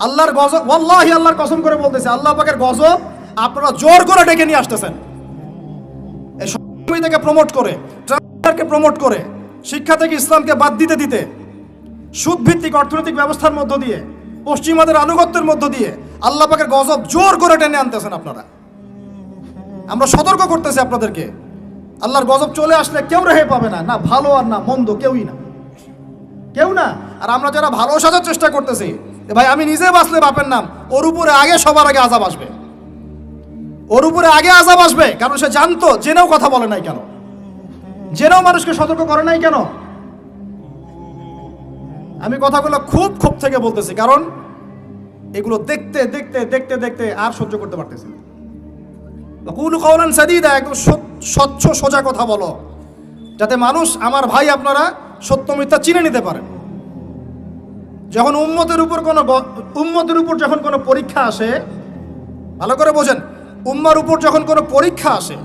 আল্লাহর গজব, ওয়াল্লাহি আল্লাহর কসম করে বলতেছে, আল্লাহ পাকের গজব আপনারা জোর করে ডেকে নিয়ে আসতেছেন। এই সমিতিকে প্রমোট করে, ট্রান্সফারকে প্রমোট করে, শিক্ষা থেকে ইসলামকে বাদ দিতে দিতে, সুদ ভিত্তিক অর্থনৈতিক ব্যবস্থার মধ্য দিয়ে, পশ্চিমাদের আনুগত্যের মধ্য দিয়ে আল্লাহ পাকের গজব জোর করে টেনে আনতেছেন আপনারা। আমরা সতর্ক করতেছি আপনাদেরকে, আল্লাহর গজব চলে আসলে কেউ রেহাই পাবে না, না ভালো আর না মন্দ, কেউই না, কেউ না। আর আমরা যারা ভালো সাজার চেষ্টা করতেছি, ভাই আমি নিজে বাঁচলে বাপের নাম, ওর উপরে আগে সবার আগে আযাব আসবে, ওর উপরে আগে আযাব আসবে। কারণ সে জানতো, জেনেও কথা বলে নাই কেন, জেনেও মানুষকে সতর্ক করে নাই কেন। আমি কথাগুলো খুব ক্ষোভ থেকে বলতেছি, কারণ এগুলো দেখতে দেখতে দেখতে দেখতে আর সহ্য করতে পারতেছি না। কুলু কাওলান সাদীদা, একদম স্বচ্ছ সোজা কথা বলো, যাতে মানুষ, আমার ভাই আপনারা সত্য মিথ্যা চিনে নিতে পারেন। যখন উম্মতের উপর যখন কোনো পরীক্ষা আসে, ভালো করে বোঝেন, উম্মার উপর যখন কোনো পরীক্ষা আসে,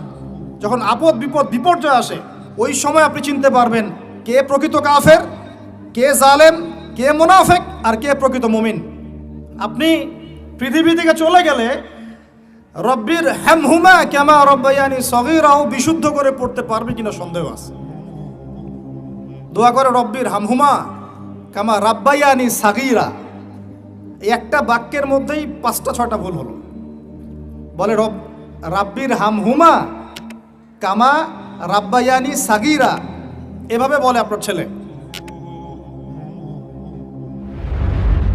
যখন আপদ বিপদ বিপর্যয় আসে, ওই সময় আপনি চিনতে পারবেন কে প্রকৃত কাফের, কে জালেম, কে মুনাফিক, আর কে প্রকৃত মুমিন। আপনি পৃথিবী থেকে চলে গেলে রব্বির হামহুমা কামা রব্বায়ানি সগীরাও বিশুদ্ধ করে পড়তে পারবে কিনা সন্দেহ আছে। দোয়া করে রব্বির হামহুমা কামা রাব্বায়ানি সাগীরা, এই একটা বাক্যের মধ্যেই 5টা-6টা ভুল হলো। বলে রাব্বির হামহুমা কামা রাব্বায়ানি সাগীরা, এভাবে বলে আপনার ছেলে।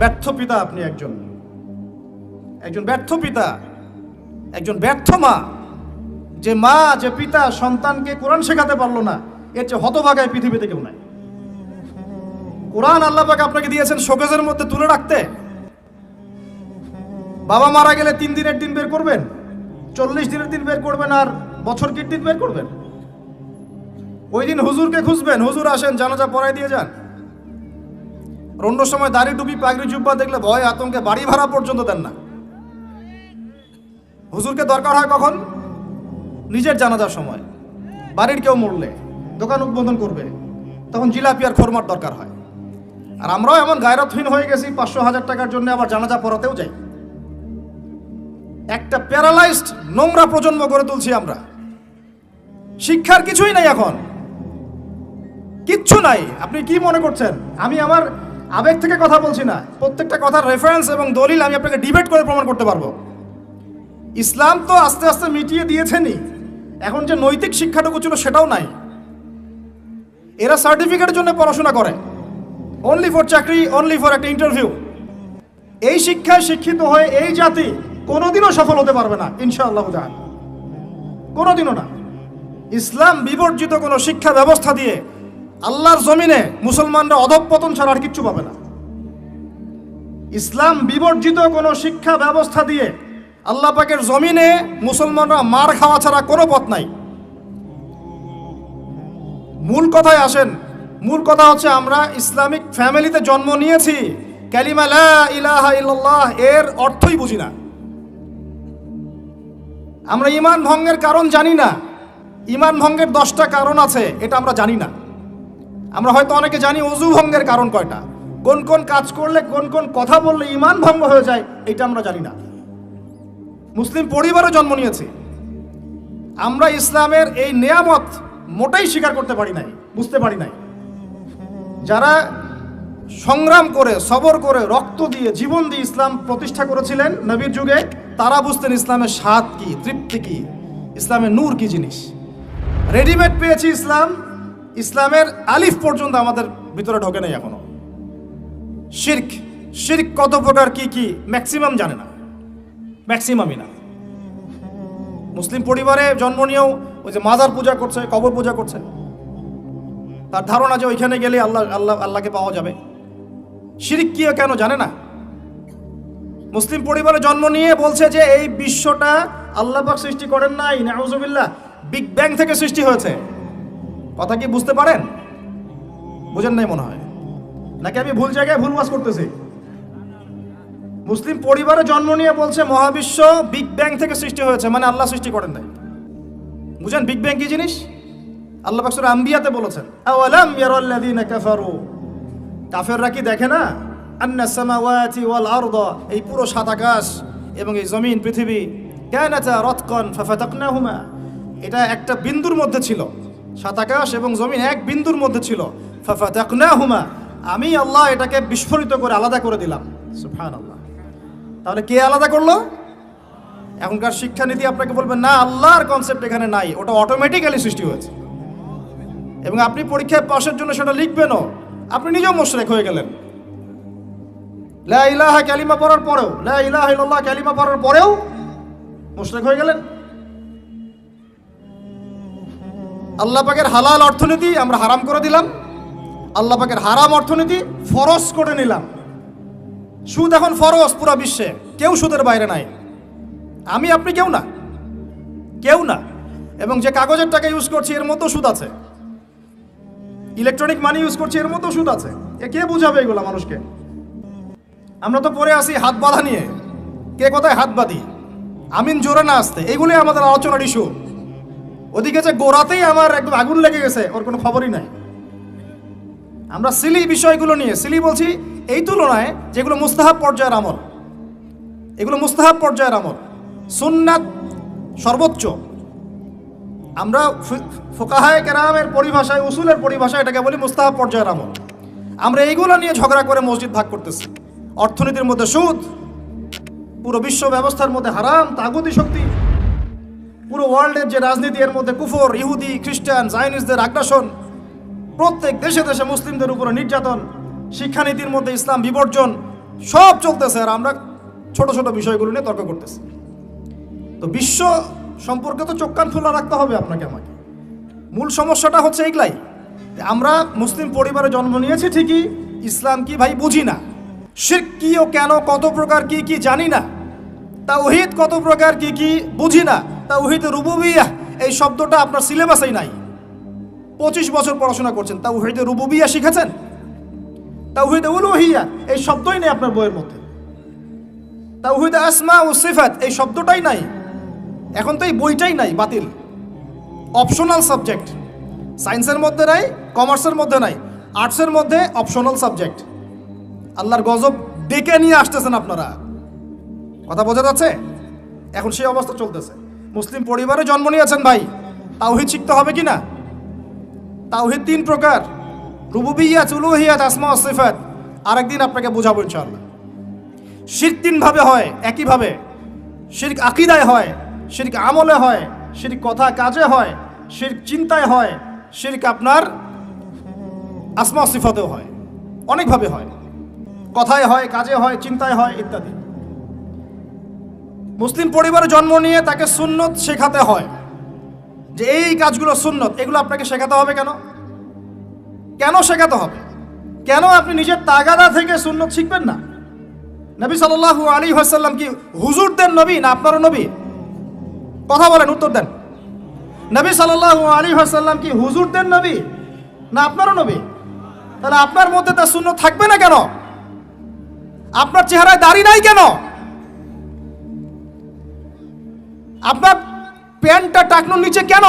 ব্যর্থ পিতা আপনি, একজন ব্যর্থ পিতা, একজন ব্যর্থ মা। যে মা, যে পিতা সন্তানকে কোরআন শেখাতে পারলো না, এর চেয়ে হতভাগায় পৃথিবীতে কেউ নাই। কোরআন আল্লাহ পাক আপনাকে দিয়েছেন শোকেজের মধ্যে তুলে রাখতে। বাবা মারা গেলে 3 দিনের দিন বের করবেন, 40 দিনের দিন বের করবেন, আর বছর কি দিন বের করবেন। ওই দিন হুজুরকে খুঁজবেন, হুজুর আসেন জানাজা পড়াই দিয়ে যান। অন্য সময় দাড়ি টুপি পাগড়ি জুব্বা দেখলে ভয় আতঙ্কে বাড়ি ভাড়া পর্যন্ত দেন না। হুজুরকে দরকার হয় কখন? নিজের জানাজার সময়। বাড়ির কেউ মরলে, দোকান উদ্বোধন করবে, তখন জিলাপি আর খোরমার দরকার হয়। আর আমরাও এমন গায়রতহীন হয়ে গেছি, 500-1000 টাকার জন্য আবার জানাজা পড়াতেও যাই। একটা প্যারালাইজড নোংরা প্রজন্ম গড়ে তুলছি আমরা। শিক্ষার কিছুই নাই, এখন কিচ্ছু নাই। আপনি কি মনে করছেন আমি আমার আবেগ থেকে কথা বলছি না? প্রত্যেকটা কথার রেফারেন্স এবং দলিল আমি আপনাকে ডিবেট করে প্রমাণ করতে পারবো। ইসলাম তো আস্তে আস্তে মিটিয়ে দিয়েছেনই, এখন যে নৈতিক শিক্ষাটুকু ছিল সেটাও নাই। এরা সার্টিফিকেটের জন্য পড়াশোনা করে, অনলি ফর চাকরি, অনলি ফর একটা ইন্টারভিউ। এই শিক্ষায় শিক্ষিত হয়ে এই জাতি কোনোদিনও সফল হতে পারবে না ইনশাআল্লাহ তাআলা, কোনোদিনও না। ইসলাম বিবর্জিত কোনো শিক্ষা ব্যবস্থা দিয়ে আল্লাহর জমিনে মুসলমানরা অধঃপতন ছাড়া আর কিচ্ছু পাবে না। ইসলাম বিবর্জিত কোনো শিক্ষা ব্যবস্থা দিয়ে আল্লাহ পাকের জমিনে মুসলমানরা মার খাওয়া ছাড়া কোনো পথ নাই। মূল কথায় আসেন, মূল কথা হচ্ছে আমরা ইসলামিক ফ্যামিলিতে জন্ম নিয়েছি, কালিমা লা ইলাহা ইল্লাল্লাহ এর অর্থই বুঝি না। আমরা ঈমান ভঙ্গের কারণ জানি না, ঈমান ভঙ্গের 10টা কারণ আছে এটা আমরা জানি না। আমরা হয়তো অনেকে জানি ওযু ভঙ্গের কারণ কয়টা, কোন কোন কাজ করলে, কোন কোন কথা বললে ঈমান ভঙ্গ হয়ে যায়, এটা আমরা জানি না। মুসলিম পরিবারে জন্ম নিয়েছি, আমরা ইসলামের এই নেয়ামত মোটেই স্বীকার করতে পারি নাই, বুঝতে পারি নাই। যারা সংগ্রাম করে, সবর করে, রক্ত দিয়ে, জীবন দিয়ে ইসলাম প্রতিষ্ঠা করেছিলেন নবীর যুগে, তারা বুঝতেন ইসলামের স্বাদ কি, তৃপ্তি কি, ইসলামের নূর কি জিনিস। রেডিমেড পেয়েছি ইসলাম, ইসলামের আলিফ পর্যন্ত আমাদের ভিতরে ঢোকে নাই এখনো। শিরক কত প্রকার, কি কি, ম্যাক্সিমাম জানে না, ম্যাক্সিমামই না। মুসলিম পরিবারে জন্ম নিয়েও ওই যে মাজার পূজা করছে, কবর পূজা করছে, তার ধারণা যে ওইখানে গেলে আল্লাহকে পাওয়া যাবে। শিরক কি কেন জানে না। মুসলিম পরিবারে জন্ম নিয়ে বলছে যে এই বিশ্বটা আল্লাহ পাক সৃষ্টি করেন নাই, নাউজুবিল্লাহ, বিগ ব্যাং থেকে সৃষ্টি হয়েছে। কথা কি বুঝতে পারেন? বুঝেন নাই মনে হয়, নাকি আমি ভুল জায়গায় ভুল ওয়াজ করতেছি? মুসলিম পরিবারে জন্ম নিয়ে বলছে মহাবিশ্ব বিগ ব্যাং থেকে সৃষ্টি হয়েছে, মানে আল্লাহ সৃষ্টি করেন নাই। বুঝেন বিগ ব্যাং কি জিনিস? আল্লাহ পাক সূরা আম্বিয়াতে বলেছেন, আওয়ালাম ইয়ারাল্লাযীনা কাফারু, কাফেররা কি দেখে না আন্না সামাওয়াতি ওয়াল আরদা, এই পুরো সাত আকাশ এবং এই জমিন পৃথিবী, কানাতা রাতকান ফাফাতাকনাহুমা, এটা একটা বিন্দুর মধ্যে ছিল। সাত আকাশ এবং জমিন এক বিন্দুর মধ্যে ছিল। ফাফাতাকনাহুমা, আমি আল্লাহ এটাকে বিস্ফোরিত করে আলাদা করে দিলাম। সুবহানাল্লাহ। তাহলে কে আলাদা করলো? এখনকার শিক্ষানীতি আপনাকে বলবেন না, আল্লাহর কনসেপ্ট এখানে নাই, ওটা অটোমেটিক্যালি সৃষ্টি হয়েছে এবং আপনি পরীক্ষায় পাশের জন্য সেটা লিখবেনও, আপনি নিজেও মুশরিক হয়ে গেলেন। লা ইলাহা কালিমা পড়ার পরেও, লা ইলাহা ইল্লাল্লাহ কালিমা পড়ার পরেও মুশরিক হয়ে গেলেন। আল্লাহ পাকের হালাল অর্থনীতি আমরা হারাম করে দিলাম, আল্লাহ পাকের হারাম অর্থনীতি ফরজ করে নিলাম। সুদ এখন ফরজ পুরো বিশ্বে, কেউ সুদের বাইরে নাই, আমি আপনি কেউ না, কেউ না। এবং যে কাগজের টাকা ইউজ করছি এর মতো সুদ আছে, ইলেকট্রনিক মানি ইউজ করছি এর মতো সুদ আছে। কে বুঝাবে এগুলো মানুষকে? আমরা তো পড়ে আসি হাত বাঁধা নিয়ে, কে কোথায় হাত বাঁধি, আমিন জোরে না আসতে, এইগুলোই আমাদের আলোচনার ইস্যু। ওদিকে যে গোড়াতেই আমার একদম আগুন লেগে গেছে, ওর কোনো খবরই নাই। আমরা সিলি বিষয়গুলো নিয়ে, সিলি বলছি এই তুলনায় যেগুলো মুস্তাহাব পর্যায়ের আমল, এগুলো মুস্তাহাব পর্যায়ের আমল, সুন্নাত সর্বোচ্চ। আমরা ফুকাহায়ে কেরামের পরিভাষায়, উসুলের পরিভাষায় এটাকে বলি মুস্তাহাব পর্যায়ের আমল। আমরা এইগুলো নিয়ে ঝগড়া করে মসজিদ ভাগ করতেছি। অর্থনীতির মধ্যে সুদ, পুরো বিশ্ব ব্যবস্থার মধ্যে হারাম, তাগুতি শক্তি, পুরো ওয়ার্ল্ডের যে রাজনীতি এর মধ্যে কুফর, ইহুদি, খ্রিস্টান, জাইনিসদের আগ্রাসন, প্রত্যেক দেশে দেশে মুসলিমদের উপরে নির্যাতন, শিক্ষানীতির মধ্যে ইসলাম বিবর্জন, সব চলতেছে। আর আমরা ছোট ছোট বিষয়গুলো নিয়ে তর্ক করতেছি। তো বিশ্ব সম্পর্কে তো চোখ কান খোলা রাখতে হবে আপনাকে আমাকে। মূল সমস্যাটা হচ্ছে এইগুলাই, আমরা মুসলিম পরিবারে জন্ম নিয়েছি ঠিকই, ইসলাম কি ভাই বুঝি না, শিরক কি ও কেন, কত প্রকার কি কি জানি না, তাওহীদ কত প্রকার কি কি বুঝি না, তাওহীদ রুবুবিয়্যাহ এই শব্দটা আপনার সিলেবাসেই নাই। 25 বছর পড়াশোনা করছেন, তাওহীদ রুবুবিয়্যাহ শিখেছেন? তাওহীদ উলুহিয়্যাহ এই শব্দই নেই আপনার বইয়ের মধ্যে। তাওহীদ আসমা ও সিফাত এই শব্দটাই নাই। এখন তো এই বইটাই নাই, বাতিল, অপশনাল সাবজেক্ট। সায়েন্সের মধ্যে নাই, কমার্সের মধ্যে নাই, আর্টসের মধ্যে অপশনাল সাবজেক্ট। আল্লাহর গজব ডেকে নিয়ে আসতেছেন আপনারা, কথা বোঝা যাচ্ছে? এখন সেই অবস্থা চলতেছে। মুসলিম পরিবারে জন্ম নিয়েছেন ভাই, তাওহীদ শিখতে হবে কি না? তাওহীদ 3 প্রকার, রুবুবিয়্যাত, উলুহিয়্যাত, আসমা ও সিফাত। আরেকদিন আপনাকে বোঝাবো ইনশাআল্লাহ। শিরক 3 ভাবে হয়, একইভাবে। শিরক আকীদায় হয়, শিরক আমলে হয়, শিরক কথা কাজে হয়, শিরক চিন্তায় হয়, শিরক আপনার আসমা ও সিফাতেও হয়, অনেকভাবে হয়, কথায় হয়, কাজে হয়, চিন্তায় হয় ইত্যাদি। মুসলিম পরিবারে জন্ম নিয়ে তাকে সুন্নত শেখাতে হয়, যে এই কাজগুলো সুন্নত, এগুলো আপনাকে শেখাতে হবে। কেন কেন শেখাতে হবে? কেন আপনি নিজের তাগাদা থেকে সুন্নত শিখবেন না? নবী সাল্লাল্লাহু আলাইহি ওয়াসাল্লাম কি হুজুরদের নবী না আপনারও নবী? কথা বলেন, উত্তর দেন। নবী সাল্লাল্লাহু আলাইহি ওয়াসাল্লাম কি হুজুরদের নবী না আপনারও নবী? তাহলে আপনার মধ্যে তার সুন্নত থাকবে না কেন? আপনার চেহারায় দাড়ি নাই কেন? আপনার প্যান্টটা টাকনুর নিচে কেন?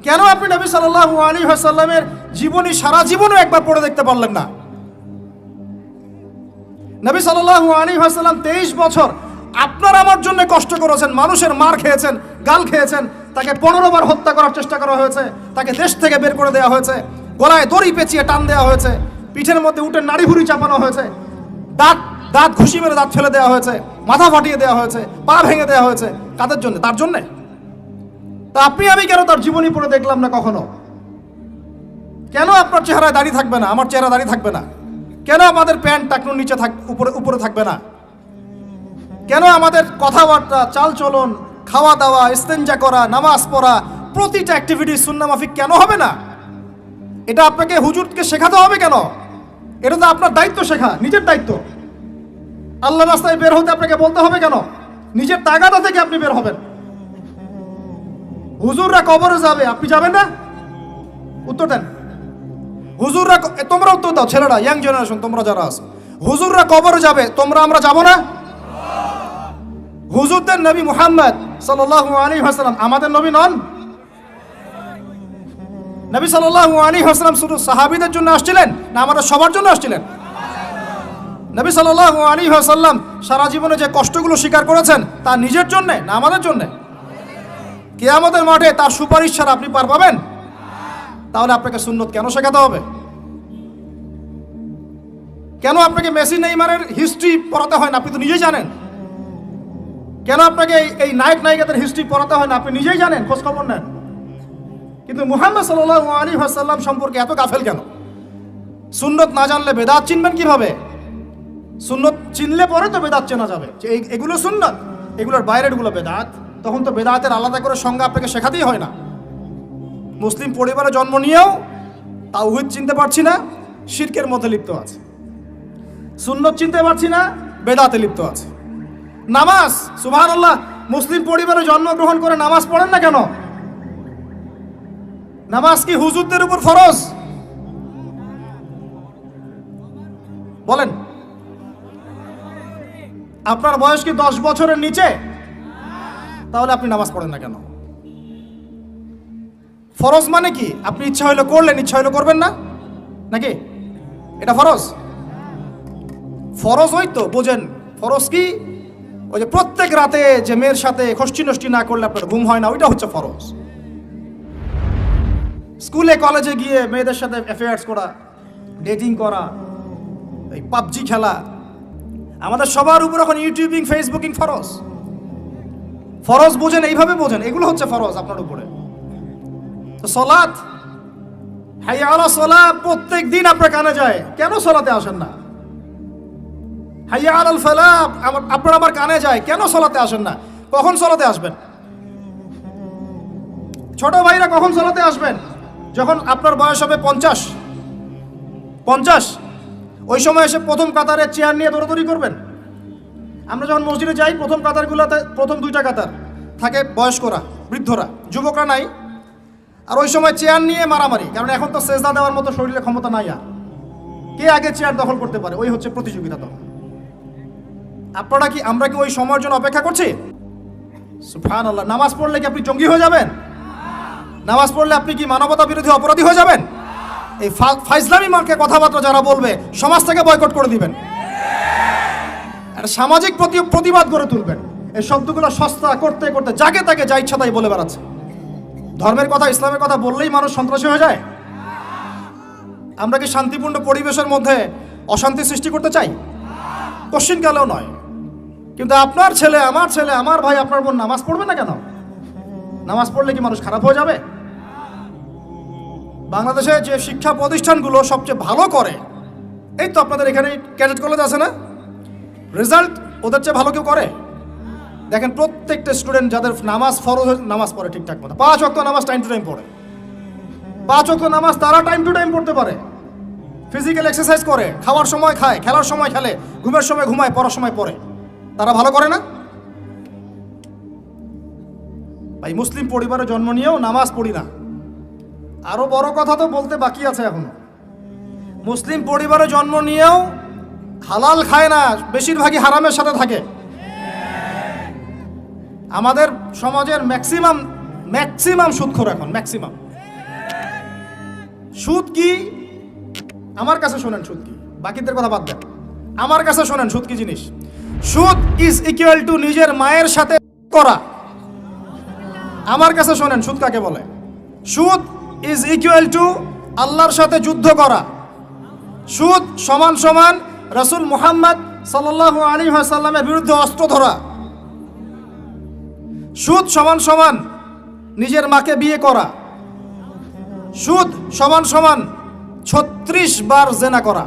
কেন আপনি নবী সাল্লাল্লাহু আলাইহি ওয়াসাল্লামের জীবনী সারা জীবনও একবার পড়ে দেখতে পারলেন না? নবী সাল্লাল্লাহু আলাইহি ওয়াসাল্লাম 23 বছর আপনার আমার জন্য কষ্ট করেছেন, মানুষের মার খেয়েছেন, গাল খেয়েছেন, তাকে 15 বার হত্যা করার চেষ্টা করা হয়েছে, তাকে দেশ থেকে বের করে দেওয়া হয়েছে, গলায় দড়ি পেঁচিয়ে টান দেওয়া হয়েছে, পিঠের মধ্যে উঠে নাড়ি ভুড়ি চাপানো হয়েছে, দাঁত ঘুষি মেরে দাঁত ফেলে দেওয়া হয়েছে, মাথা ফাটিয়ে দেওয়া হয়েছে, পা ভেঙে দেওয়া হয়েছে। কাদের জন্য? তার জন্যে। তা আপনি আমি কেন তার জীবনী পড়ে দেখলাম না কখনো? কেন আপনার চেহারায় দাড়ি থাকবে না, আমার চেহারা দাড়ি থাকবে না? কেন আমাদের প্যান্ট টাকনুর নিচে উপরে থাকবে না? কেন আমাদের কথাবার্তা, চাল চলন, খাওয়া দাওয়া, ইস্তেঞ্জা করা, নামাজ পড়া, প্রতিটা অ্যাক্টিভিটি সুন্নাহ মাফিক কেন হবে না? এটা আপনাকে হুজুরকে শেখাতে হবে কেন? এটা তো আপনার দায়িত্ব শেখা, নিজের দায়িত্ব। আল্লাহর রাস্তায় বের হতে আপনাকে বলতে হবে কেন? নিজের তাগাদা থেকে আপনি বের হবেন। হুজুররা কবরে যাবে, আপনি যাবেন না? উত্তর দেন। হুজুররা, তোমরা উত্তর দাও, ছেলেরা, ইয়াং জেনারেশন তোমরা যারা আছো, হুজুররা কবরে যাবে, আমরা যাব না? হুজুরদের নবী মুহাম্মদ সাল্লাল্লাহু আলাইহি ওয়াসাল্লাম আমাদের নবী নন? নবী সাল্লাল্লাহু আলাইহি ওয়াসাল্লাম শুধু সাহাবীদের জন্য আসছিলেন না আমাদের সবার জন্য আসছিলেন? নবী সাল্লাল্লাহু আলাইহি ওয়াসাল্লাম সারা জীবনে যে কষ্টগুলো স্বীকার করেছেন তা নিজের জন্য না আমাদের জন্য? কিয়ামতের মাঠে তার সুপারিশ ছাড়া আপনি পার পাবেন? তাহলে আপনাকে সুন্নত কেন শেখাতে হবে? কেন আপনাকে মেসি নেইমারের হিস্ট্রি পড়াতে হয় না? আপনি তো নিজেই জানেন। কেন আপনাকে এই নায়ক নায়িকাদের হিস্ট্রি পড়াতে হয় না? আপনি নিজেই জানেন, খোঁজ খবর নেন। কিন্তু মুহাম্মদ সাল্লাল্লাহু আলাইহি ওয়াসাল্লাম সম্পর্কে এত গাফেল কেন? সুন্নত না জানলে বেদাত চিনবেন কিভাবে? সুন্নত চিনলে পরে তো বেদাত চেনা যাবে যে এগুলো সুন্নত, এগুলোর বাইরের এগুলো বেদাত। তখন তো বেদাতের আলাদা করে সংজ্ঞা আপনাকে শেখাতেই হয় না। মুসলিম পরিবারে জন্ম নিয়েও তাওহীদ চিনতে পারছি না, শিরকের মধ্যে লিপ্ত আছে। সুন্নত চিনতে পারছি না, বেদাতে লিপ্ত আছে। নামাজ, সুবহানাল্লাহ, মুসলিম পরিবারে জন্মগ্রহণ করে নামাজ পড়েন না কেন? নামাজ কি হুজুরদের উপর ফরজ? বলেন। আপনার বয়স কি 10 বছরের নিচে? তাহলে আপনি নামাজ পড়েন না কেন? ফরজ মানে কি? আপনি ইচ্ছা হইলে করলেন, ইচ্ছা হইলে করবেন না, নাকি এটা ফরজ? ফরজ হয়তো বোঝেন। ফরজ কি? ওই যে প্রত্যেক রাতে যে মেয়ের সাথে খষ্টি নষ্টি না করলে আপনার ঘুম হয় না, ওইটা হচ্ছে ফরজ। স্কুলে কলেজে গিয়ে মেয়েদের সাথে অ্যাফেয়ার্স করা, ডেটিং করা, এই পাবজি খেলা, আমাদের সবার উপর এখন ইউটিউবিং, ফেসবুকিং ফরজ। ফরজ বোঝেন, এইভাবে বোঝেন, এগুলো হচ্ছে ফরজ আপনার উপরে। তো সালাত, হাইয়া আলা সালাত প্রত্যেক দিন আপনার কানে যায়, কেন সালাতে আসেন না? হাইয়া আলাল ফালাহ আপনার আমার কানে যায়, কেন সালাতে আসেন না? কখন সালাতে আসবেন? ছোট ভাইরা কখন সালাতে আসবেন? যখন আপনার বয়স হবে 50, ওই সময় এসে প্রথম কাতারে চেয়ার নিয়ে দৌড়াদৌড়ি করবেন। আমরা যখন মসজিদে যাই, প্রথম কাতারগুলোতে প্রথম 2টা কাতার থাকে বয়স্করা, বৃদ্ধরা, যুবকরা নাই। আর ওই সময় চেয়ার নিয়ে মারামারি, কারণ এখন তো সেজদা দেওয়ার মতো শরীরে ক্ষমতা নাই। আর কে আগে চেয়ার দখল করতে পারে, ওই হচ্ছে প্রতিযোগিতা। তখন আমরা কি ওই সময়ের জন্য অপেক্ষা করছি? সুবহানাল্লাহ। নামাজ পড়লে কি আপনি জঙ্গি হয়ে যাবেন? নামাজ পড়লে আপনি কি মানবতা বিরোধী অপরাধী হয়ে যাবেন? এই ফাইজলামি মার্কে কথাবার্তা যারা বলবে, সমাজ থেকে বয়কট করে দিবেন, আর সামাজিক প্রতিবাদ গড়ে তুলবেন। এই শব্দগুলো সস্তা করতে করতে যাকে তাকে যা ইচ্ছা তাই বলে বেড়াচ্ছে। ধর্মের কথা, ইসলামের কথা বললেই মানুষ সন্ত্রাসী হয়ে যায়। আমরা কি শান্তিপূর্ণ পরিবেশের মধ্যে অশান্তি সৃষ্টি করতে চাই? কোশ্চিনকালেও নয়। কিন্তু আপনার ছেলে, আমার ভাই, আপনার বোন নামাজ পড়বে না কেন? নামাজ পড়লে কি মানুষ খারাপ হয়ে যাবে? বাংলাদেশে যে শিক্ষা প্রতিষ্ঠানগুলো সবচেয়ে ভালো করে, এই তো আপনাদের এখানে ক্যাডেট কলেজ আছে না, রেজাল্ট ওদের চেয়ে ভালো কেউ করে? দেখেন প্রত্যেকটা স্টুডেন্ট যাদের নামাজ ফরজ, নামাজ পড়ে ঠিকঠাক মতো, 5 ওয়াক্ত নামাজ টাইম টু টাইম পড়ে। 5 ওয়াক্ত নামাজ তারা টাইম টু টাইম পড়তে পারে, ফিজিক্যাল এক্সারসাইজ করে, খাওয়ার সময় খায়, খেলার সময় খেলে, ঘুমের সময় ঘুমায়, পড়ার সময় পড়ে। তারা ভালো করে না? ভাই, মুসলিম পরিবারে জন্ম নিয়েও নামাজ পড়ি না। আরো বড় কথা তো বলতে বাকি আছে এখনো। মুসলিম পরিবারে জন্ম নিয়েও হালাল খায় না, বেশিরভাগই হারামের সাথে থাকে। আমাদের সমাজের ম্যাক্সিমাম সুদখোর এখন, ম্যাক্সিমাম। সুদ কি? আমার কাছে শোনেন সুদ কি, বাকিদের কথা বাদ দেন। আমার কাছে শোনেন সুদ কি জিনিস। সুদ ইজ ইকুয়াল টু নিজের মায়ের সাথে করা। আমার কাছে শোনেন সুদ কাকে বলে। সুদ ইজ ইকুয়াল টু আল্লাহর সাথে যুদ্ধ করা। সুদ সমান সমান রাসূল মুহাম্মদ সাল্লাল্লাহু আলাইহি ওয়াসাল্লামের বিরুদ্ধে অস্ত্র ধরা। সুদ সমান সমান নিজের মাকে বিয়ে করা। সুদ সমান সমান 36 বার জেনা করা,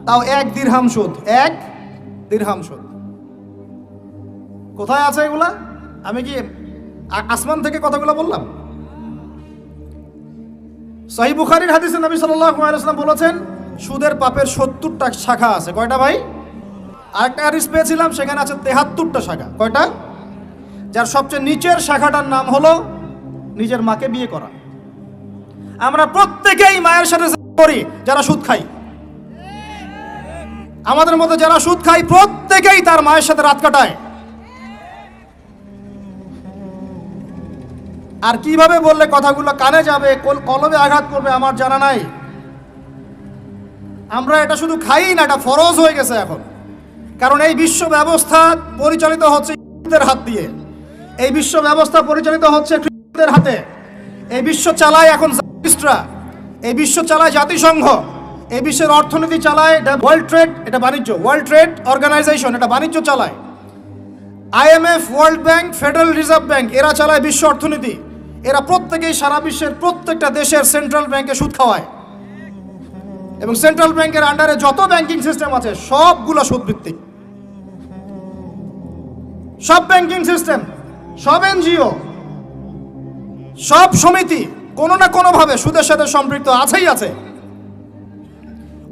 তাও 1 দিরহাম সুদ। 1 দিরহাম সুদ কোথায় আছে এগুলা? আমি কি আসমান থেকে কথাগুলো বললাম? সহিহ বুখারীর হাদিসে নবী সাল্লাল্লাহু আলাইহি ওয়াসাল্লাম বলেছেন, সুদের পাপের 70টা শাখা আছে। কয়টা ভাই? আরেকটা হাদিস পেয়েছিলাম, সেখানে আছে 73টা শাখা। কয়টা? যার সবচেয়ে নিচের শাখাটার নাম হলো নিজের মাকে বিয়ে করা। আমরা প্রত্যেকেই মায়ের সাথে করি যারা সুদ খাই। আমাদের মধ্যে যারা সুদ খায় প্রত্যেকেই তার মায়ের সাথে রাত কাটায়। আর কিভাবে বললে কথাগুলো কানে যাবে, কলবে আঘাত করবে আমার জানা নাই। আমরা এটা শুধু খাই না, এটা ফরজ হয়ে গেছে এখন। কারণ এই বিশ্ব ব্যবস্থা পরিচালিত হচ্ছে ইহুদিদের হাত দিয়ে, এই বিশ্ব ব্যবস্থা পরিচালিত হচ্ছে খ্রিস্টানদের হাতে, এই বিশ্ব চালায় এখন জাতিস্টরা, এই বিশ্ব চালায় জাতিসংঘ, এই বিশ্বের অর্থনীতি চালায় ওয়ার্ল্ড ট্রেড, এটা বাণিজ্য, ওয়ার্ল্ড ট্রেড অর্গানাইজেশন, এটা বাণিজ্য চালায়, IMF, world bank, federal reserve bank, এরা চালায় বিশ্ব অর্থনীতি। এরা প্রত্যেকেই সারা বিশ্বের প্রত্যেকটা দেশের সেন্ট্রাল ব্যাংকে সুদ খাওয়ায়, এবং সেন্ট্রাল ব্যাংকের আন্ডারে যত ব্যাংকিং সিস্টেম আছে সবগুলো সুদ ভিত্তিক। সব ব্যাংকিং সিস্টেম, সব NGO, সব সমিতি কোনো না কোনোভাবে সুদের সাথে সম্পৃক্ত আছেই আছে।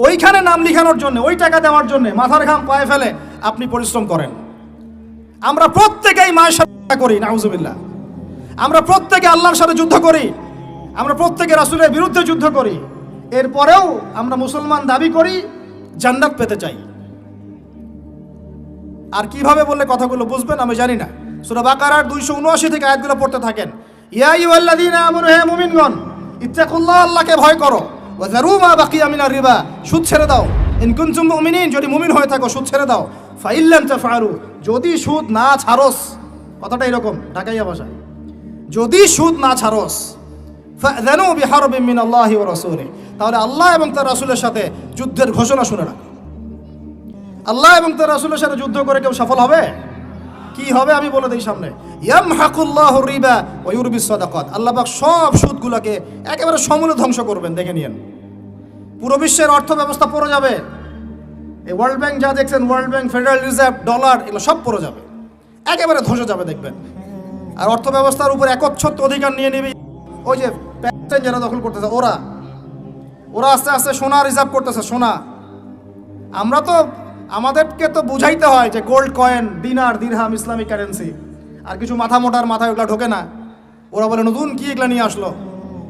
ওইখানে নাম লিখানোর জন্য, ওই টাকা দেওয়ার জন্য মাথার ঘাম পায়ে ফেলে আপনি পরিশ্রম করেন। আমরা প্রত্যেকেই মায়ের সাথে করি, নাউজুবিল্লাহ। আমরা প্রত্যেকে আল্লাহর সাথে যুদ্ধ করি, আমরা প্রত্যেকে রাসূলের বিরুদ্ধে যুদ্ধ করি। এরপরেও আমরা মুসলমান দাবি করি, জান্নাত পেতে চাই। আর কিভাবে বললে কথাগুলো বুঝবেন আমি জানি না। সূরা বাকারার 279 থেকে আয়াতগুলো পড়তে থাকেন। ইয়া আইয়ুহাল্লাযীনা আমানু, হে মুমিনগণ, ইত্তাকুল্লাহ, আল্লাহকে ভয় করো, ওয়া যারু মা বাকিয়া মিনার রিবা, সুদ ছেড়ে দাও। ইন কুনতুম মুমিনিন, যদি মুমিন হয়ে থাকো সুদ ছেড়ে দাও। ফা ইল্লাম তাফআলু, যদি সুদ না ছাড়োস, কথাটা এরকম ঢাকাইয়া ভাষায়, যদি সুদ না ছাড়োস, ফাযানু বিহারবিন মিনাল্লাহি ওয়া রাসূলিহি, তাহলে আল্লাহ এবং তার রাসূলের সাথে যুদ্ধের ঘোষণা শুনে রাখো। আল্লাহ এবং তার রাসূলের সাথে যুদ্ধ করে কেউ সফল হবে? কি হবে আমি বলে দিই সামনে। ইয়ামহাকুল্লাহু রিবা ওয়া ইউরবিস সাদাকাত, আল্লাহ পাক সব সুদগুলোকে একেবারে সমূলে ধ্বংস করবেন। দেখে নিয়েন, পুরো বিশ্বের অর্থ ব্যবস্থা পড়ে যাবে। এই ওয়ার্ল্ড ব্যাংক যা দেখছেন, world bank, federal reserve, dollar, এগুলো সব পড়ে যাবে, একেবারে ধ্বংস যাবে দেখবেন। আর অর্থ ব্যবস্থার উপর একচ্ছত্র অধিকার নিয়ে নেবে ওই যে প্যাটেন যারা দখল করতেছে, ওরা আস্তে আস্তে সোনা রিজার্ভ করতেছে, সোনা। আমরা তো, আমাদেরকে তো বুঝাইতে হয় যে গোল্ড কয়েন, দিনার, দিরহাম ইসলামিক কারেন্সি, আর কিছু মাথা মোটার মাথায় ওগুলো ঢোকে না। ওরা বলে নতুন কি এগুলো নিয়ে আসলো,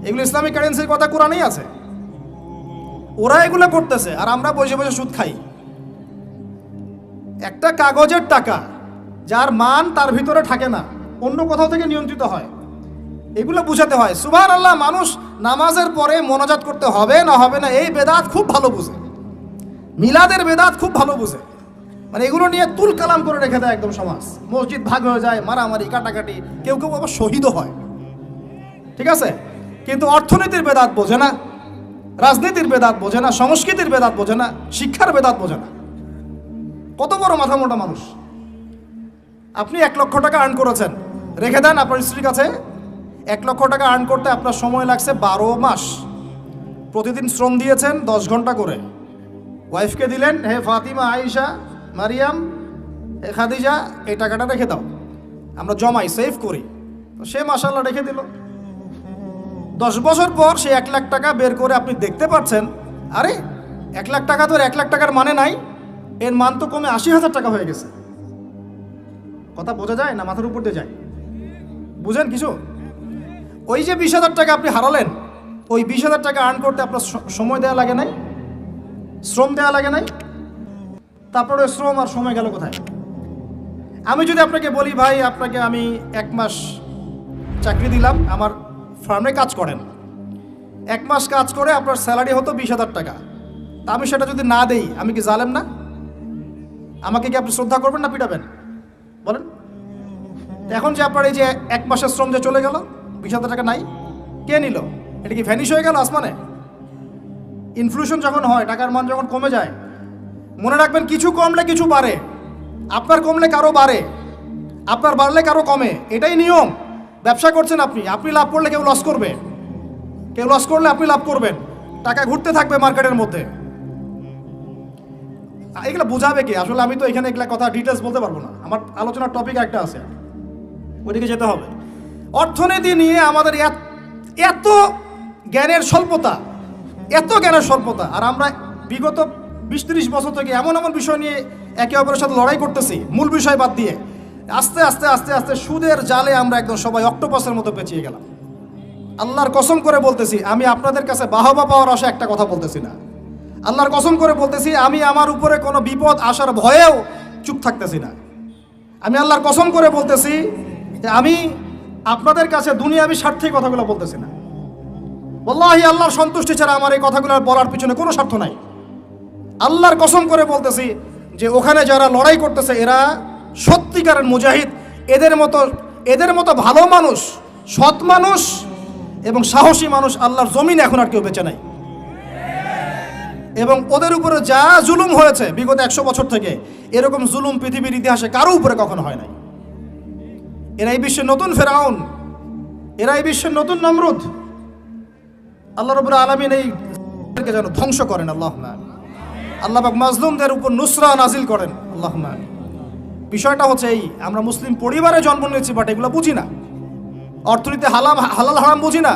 এগুলো ইসলামিক কারেন্সির কথা কোরআনেই আছে। ওরা এগুলো করতেছে আর আমরা বসে বসে সুদ খাই। একটা কাগজের টাকা যার মান তার ভিতরে থাকে না, অন্য কোথাও থেকে নিয়ন্ত্রিত হয়, এগুলো বুঝাতে হয়। সুবহানাল্লাহ, মানুষ নামাজের পরে মোনাজাত করতে হবে না হবে না এই বেদাত খুব ভালো বুঝে, মিলাদের বেদাত খুব ভালো বুঝে। মানে এগুলো নিয়ে তুল কালাম করে রেখে দেয় একদম সমাজ। মসজিদ ভাগ হয়ে যায়, মারামারি, কাটাকাটি, কেউ কেউ আবার শহীদও হয়, ঠিক আছে। কিন্তু অর্থনীতির বেদাত বোঝে না, রাজনীতির বেদাত বোঝে না, সংস্কৃতির বেদাত বোঝে না, শিক্ষার বেদাত বোঝে না। কত বড় মাথা মোটা মানুষ। আপনি 1 লক্ষ টাকা আর্ন করেছেন, রেখে দেন আপনার স্ত্রীর কাছে। 1 লক্ষ টাকা আর্ন করতে আপনার সময় লাগছে 12 মাস। প্রতিদিন শ্রম দিয়েছেন 10 ঘন্টা করে। ওয়াইফকে দিলেন, হে ফাতিমা, আয়েশা, মারিয়াম, হে খাদিজা, এই টাকাটা রেখে দাও, আমরা জমাই, সেভ করি। তো সে মাশাআল্লাহ রেখে দিল। 10 বছর পর সে 1 লাখ টাকা বের করে আপনি দেখতে পাচ্ছেন, আরে 1 লাখ টাকা তো 1 লাখ টাকার মানে নাই, এর মান তো কমে 80,000 টাকা হয়ে গেছে। কথা বোঝা যায় না? মাথার উপর দিয়ে যায়, বুঝেন কিছু? ওই যে 20,000 টাকা আপনি হারালেন, ওই 20,000 টাকা আর্ন করতে আপনার সময় দেওয়া লাগে নাই, শ্রম দেওয়া লাগে নাই। তারপরে শ্রম আর সময় গেল কোথায়? আমি যদি আপনাকে বলি, ভাই আপনাকে আমি 1 মাস চাকরি দিলাম, আমার ফার্মে কাজ করেন, 1 মাস কাজ করে আপনার স্যালারি হতো 20,000 টাকা, তা আমি সেটা যদি না দেই, আমি কি জালেম না? আমাকে কি আপনি শ্রদ্ধা করবেন না পিটাবেন বলেন? এখন যে আপনার এই যে 1 মাসের শ্রম যে চলে গেল, 20,000 টাকা নাই, কে নিল? এটা কি ভ্যানিশ হয়ে গেল আসমানে? ইনফ্লেশন যখন হয়, টাকার মান যখন কমে যায়, মনে রাখবেন কিছু কমলে কিছু বাড়ে। আপনার কমলে কারো বাড়ে, আপনার বাড়লে কারো কমে, এটাই নিয়ম। ব্যবসা করছেন আপনি, আপনি লাভ করলে কেউ লস করবে, কেউ লস করলে আপনি লাভ করবেন। টাকা ঘুরতে থাকবে মার্কেটের মধ্যে। এগুলো বোঝাবে কি? আসলে আমি তো এখানে এগুলা কথা ডিটেলস বলতে পারবো না, আমার আলোচনার টপিক একটা আছে, ওইদিকে যেতে হবে। অর্থনীতি নিয়ে আমাদের এত জ্ঞানের স্বল্পতা, এত জ্ঞানের স্বল্পতা। আর আমরা বিগত 20-30 বছর থেকে এমন এমন বিষয় নিয়ে একে অপরের সাথে লড়াই করতেছি, মূল বিষয় বাদ দিয়ে। আস্তে আস্তে আস্তে আস্তে সুদের জালে আমরা একদম সবাই অক্টোপাসের মতো পেঁচিয়ে গেলাম। আল্লাহর কসম করে বলতেছি, আমি আপনাদের কাছে বাহবা পাওয়ার আশা একটা কথা বলতেছি না। আল্লাহর কসম করে বলতেছি, আমি আমার উপরে কোনো বিপদ আসার ভয়েও চুপ থাকতেছি না। আমি আল্লাহর কসম করে বলতেছি যে আমি আপনাদের কাছে দুনিয়াবি স্বার্থে কথাগুলো বলতেছি না। ওয়াল্লাহি আল্লাহর সন্তুষ্টি ছাড়া আমার এই কথাগুলো বলার পিছনে কোনো স্বার্থ নাই। আল্লাহর কসম করে বলতেছি যে ওখানে যারা লড়াই করতেছে এরা সত্যিকারের মুজাহিদ। এদের মতো ভালো মানুষ, সৎ মানুষ এবং সাহসী মানুষ আল্লাহর জমিনে এখন আর কেউ বেঁচে নাই। এবং ওদের উপরে যা জুলুম হয়েছে বিগত 100 বছর থেকে, এরকম জুলুম পৃথিবীর ইতিহাসে কারো উপরে কখনো হয় নাই। এরা এই বিশ্বের নতুন ফেরাউন, এরা এই বিশ্বের নতুন নমরুদ। আল্লাহ রাব্বুল আলামিন এইকে যেন ধ্বংস করেন। আল্লাহুম্মা আল্লাহ পাক মাজলুমদের উপর নুসরা নাজিল করেন। আল্লাহুম্মা। বিষয়টা হচ্ছে এই, আমরা মুসলিম পরিবারে জন্ম নিয়েছি, বাট এগুলো বুঝি না। অর্থনীতি হালাল হারাম বুঝি না।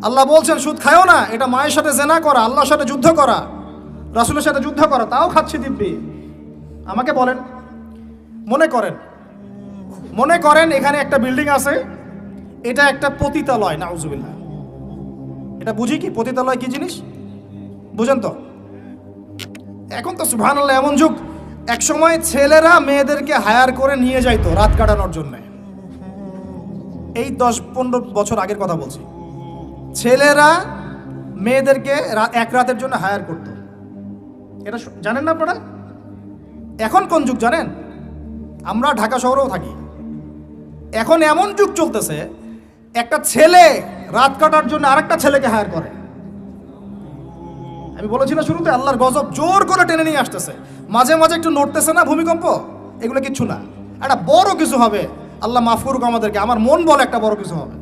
আল্লাহ বলছেন সুদ খায়ও না, এটা মায়ের সাথে জেনা করা, আল্লাহর সাথে যুদ্ধ করা, রাসূলের সাথে যুদ্ধ করা, তাও খাচ্ছি দিব্যি। আমাকে বলেন, মনে করেন এখানে একটা বিল্ডিং আছে, এটা একটা পতিতালয়, নাউজুবিল্লাহ। এটা বুঝি কি পতিতালয় কি জিনিস? বুঝেন তো? এখন তো সুবহানাল্লাহ এমন যুগ, এক সময় ছেলেরা মেয়েদেরকে হায়ার করে নিয়ে যাইতো রাত কাটানোর জন্য। এই 10-15 বছর আগের কথা বলছি। ছেলেরা মেয়েদেরকে এক রাতের জন্য হায়ার করত। এটা জানেন না আপনারা? এখন কোন যুগ জানেন? আমরা ঢাকা শহরেও থাকি। এখন এমন যুগ চলতেছে, একটা ছেলে রাত কাটার জন্য আরেকটা ছেলেকে হায়ার করে। আমি বলেছি না শুরুতে, আল্লাহর গজব জোর করে টেনে নিয়ে আসতেছে। মাঝে মাঝে একটু নড়তেছে না ভূমিকম্প, এগুলো কিচ্ছু না। একটা বড় কিছু হবে, আল্লাহ মাফ করুক আমাদেরকে। আমার মন বলে একটা বড় কিছু হবে।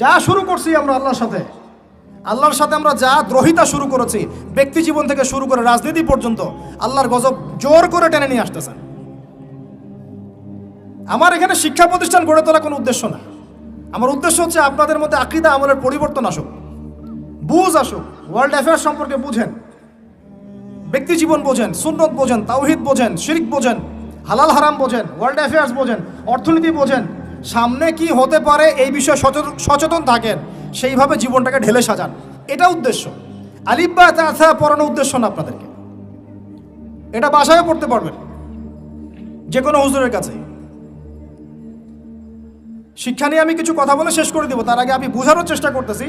যা শুরু করছি আমরা আল্লাহর সাথে আমরা যা দ্রোহিতা শুরু করেছি, ব্যক্তি জীবন থেকে শুরু করে রাজনীতি পর্যন্ত, আল্লাহর গজব জোর করে টেনে নিয়ে আসতেছেন। আমার এখানে শিক্ষা প্রতিষ্ঠান গড়ে তোলা কোনো উদ্দেশ্য না। আমার উদ্দেশ্য হচ্ছে আপনাদের মধ্যে আকীদা আমলের পরিবর্তন আসুক, বুঝ আসুক, ওয়ার্ল্ড অ্যাফেয়ার্স সম্পর্কে বুঝেন, ব্যক্তি জীবন বোঝেন, সুন্নত বোঝেন, তাওহীদ বোঝেন, শিরক বোঝেন, হালাল হারাম বোঝেন, ওয়ার্ল্ড অ্যাফেয়ার্স বোঝেন, অর্থনীতি বোঝেন, সামনে কি হতে পারে এই বিষয়ে সচেতন থাকেন, সেইভাবে জীবনটাকে ঢেলে সাজান। এটা উদ্দেশ্য। আলিফ বা তা পড়ানোর উদ্দেশ্য না আপনাদেরকে। এটা বাসায় পড়তে পারবেন যে কোনো হুজুরের কাছে। শিক্ষা নিয়ে আমি কিছু কথা বলে শেষ করে দিব, তার আগে আমি বোঝানোর চেষ্টা করতেছি।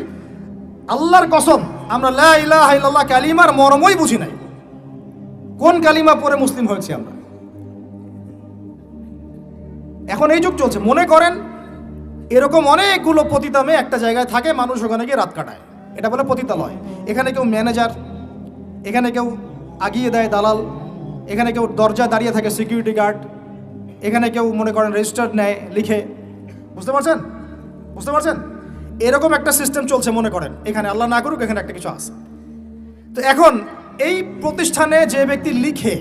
আল্লাহর কসম, আমরা লা ইলাহা ইল্লাল্লাহ কালিমার মর্মই বুঝি নাই। কোন কালিমা পড়ে মুসলিম হয়েছি আমরা? এখন এই যুগ চলছে। মনে করেন এরকম অনেকগুলো পতিতা মেয়ে একটা জায়গায় থাকে, মানুষ ওখানে গিয়ে রাত কাটায়, এটা বলে পতিতালয়। এখানে কেউ ম্যানেজার, এখানে কেউ আগিয়ে দেয় দালাল, এখানে কেউ দরজা দাঁড়িয়ে থাকে সিকিউরিটি গার্ড, এখানে কেউ মনে করেন রেজিস্টার নেয় লিখে। বুঝতে পারছেন? এরকম একটা সিস্টেম চলছে। মনে করেন এখানে, আল্লাহ না করুক, এখানে একটা কিছু আছে। তো এখন এই প্রতিষ্ঠানে যে ব্যক্তি লিখে,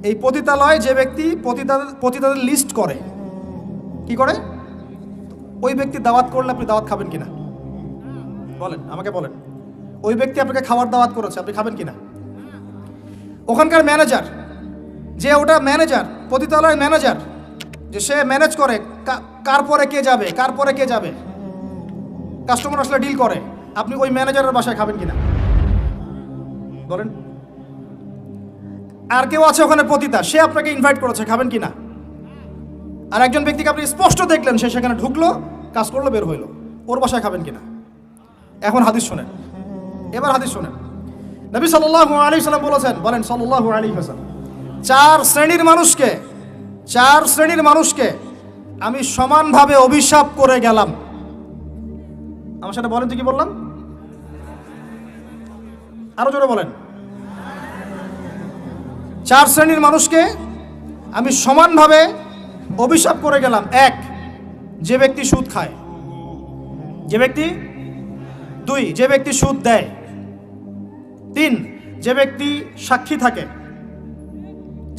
এই পতিতালয় যে ব্যক্তি পতিতাদের লিস্ট করে, কি করে? ওই ব্যক্তি দাওয়াত করলে আপনি দাওয়াত খাবেন কিনা বলেন, আমাকে বলেন। ওই ব্যক্তি আপনাকে খাওয়ার দাওয়াত করেছে, আপনি খাবেন কিনা? ওখানকার ম্যানেজার, যে ওটা ম্যানেজার, পতিতালয়ের ম্যানেজার, যে সে ম্যানেজ করে কার পরে কে যাবে, কাস্টমার আসলে ডিল করে, আপনি ওই ম্যানেজারের বাসায় খাবেন কিনা বলেন? আর কেউ আছে ওখানে পতিতা, সে আপনাকে ইনভাইট করেছে, খাবেন কিনা? আর একজন ব্যক্তিকে আপনি স্পষ্ট দেখলেন, সে সেখানে ঢুকলো, কাজ করলো, বের হইলো, ওর বাসায় খাবেন কিনা? এখন হাদিস শোনেন, এবার হাদিস শোনেন। নবী সাল্লাল্লাহু আলাইহি ওয়াসাল্লাম বলেছেন, বলেন সাল্লাল্লাহু আলাইহি ওয়াসাল্লাম, চার শ্রেণীর মানুষকে আমি সমানভাবে অভিশাপ করে গেলাম। আমার সাথে বলেন তো কি বললাম? আরো জোরে বলেন। 4 শ্রেণীর মানুষকে আমি সমানভাবে অভিশাপ করে গেলাম। 1, যে ব্যক্তি সুদ খায়, 2, যে ব্যক্তি সুদ দেয়, 3, যে ব্যক্তি সাক্ষী থাকে,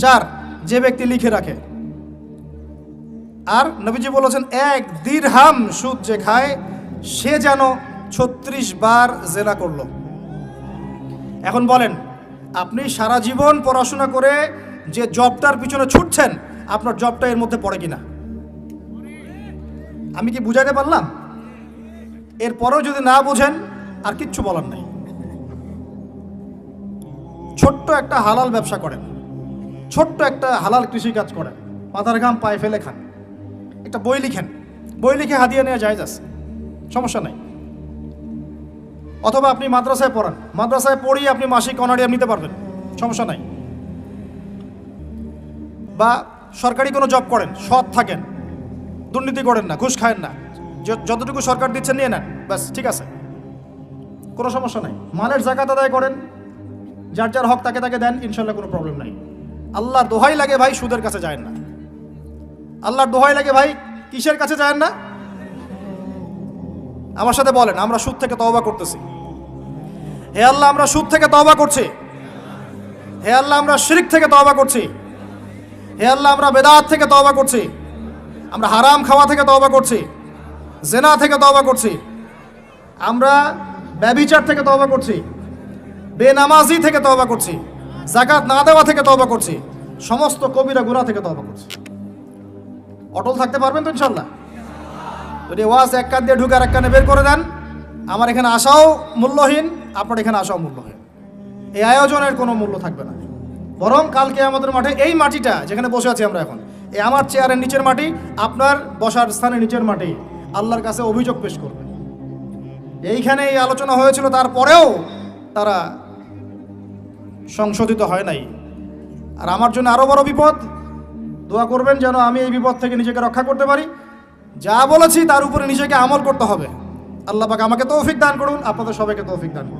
4, যে ব্যক্তি লিখে রাখে। আর নবীজি বলেছেন 1 দিরহাম সুদ যে খায় সে যেন 36 বার জেনা করলো। এখন বলেন, আপনি সারা জীবন পড়াশোনা করে যে জবটার পিছনে ছুটছেন, আপনার জবটা এর মধ্যে পড়ে কিনা? আমি কি বুঝাইতে পারলাম? এরপরেও যদি না বোঝেন, আর কিচ্ছু বলার নাই। ছোট্ট একটা হালাল ব্যবসা করেন, ছোট্ট একটা হালাল কৃষিকাজ করেন, মাথার ঘাম পায়ে ফেলে খান, একটা বই লিখেন, বই লিখে হাদিয়া নেওয়া জায়েজ আছে, সমস্যা নাই। অথবা আপনি মাদ্রাসায় পড়ান, মাদ্রাসায় পড়িয়ে আপনি মাসিক অনারিয়াম নিতে পারবেন, সমস্যা নাই। বা সরকারি কোনো জব করেন, সৎ থাকেন, দুর্নীতি করেন না, ঘুষ খায়েন না, যতটুকু সরকার দিচ্ছেন নিয়ে নেন, ব্যাস ঠিক আছে, কোনো সমস্যা নাই। মালের যাকাত আদায় করেন, যার যার হক তাকে তাকে দেন, ইনশাল্লাহ কোনো প্রবলেম নাই। আল্লাহর দোহাই লাগে ভাই সুদের কাছে যায়েন না, আল্লাহর দোহাই লাগে ভাই কিসের কাছে যায়েন না? আমার সাথে বলেন, আমরা সুদ থেকে তওবা করতেছি। হে আল্লাহ, আমরা সুদ থেকে তওবা করছি। হে আল্লাহ, আমরা শিরক থেকে তওবা করছি। হে আল্লাহ, আমরা বেদাত থেকে তওবা করছি। আমরা হারাম খাওয়া থেকে তওবা করছি, জেনা থেকে তওবা করছি, আমরা ব্যভিচার থেকে তওবা করছি, বেনামাজি থেকে তওবা করছি, যাকাত না দেওয়া থেকে তওবা করছি, সমস্ত কবিরা গুনাহ থেকে তওবা করছি। অটল থাকতে পারবেন তো ইনশাল্লাহ? যদি ওয়াজ এক কান দিয়ে ঢুকে আর এক কানে বের করে দেন, আমার এখানে আসাও মূল্যহীন, আপনার এখানে আসাও মূল্যহীন। এই আয়োজনের কোনো মূল্য থাকবে না। বরং কালকে আমাদের মাঠে এই মাটিটা যেখানে বসে আছি আমরা এখন, এই আমার চেয়ারের নিচের মাটি, আপনার বসার স্থানের নিচের মাটি আল্লাহর কাছে অভিযোগ পেশ করবে। এইখানে এই আলোচনা হয়েছিল, তারপরেও তারা সংশোধিত হয় নাই। আর আমার জন্য আরও বড় বিপদ, দোয়া করবেন যেন আমি এই বিপদ থেকে নিজেকে রক্ষা করতে পারি। যা বলেছি তার উপরে নিজেকে আমল করতে হবে। আল্লাহ পাক আমাকে তৌফিক দান করুন, আপনাদের সবাইকে তৌফিক দান করুন।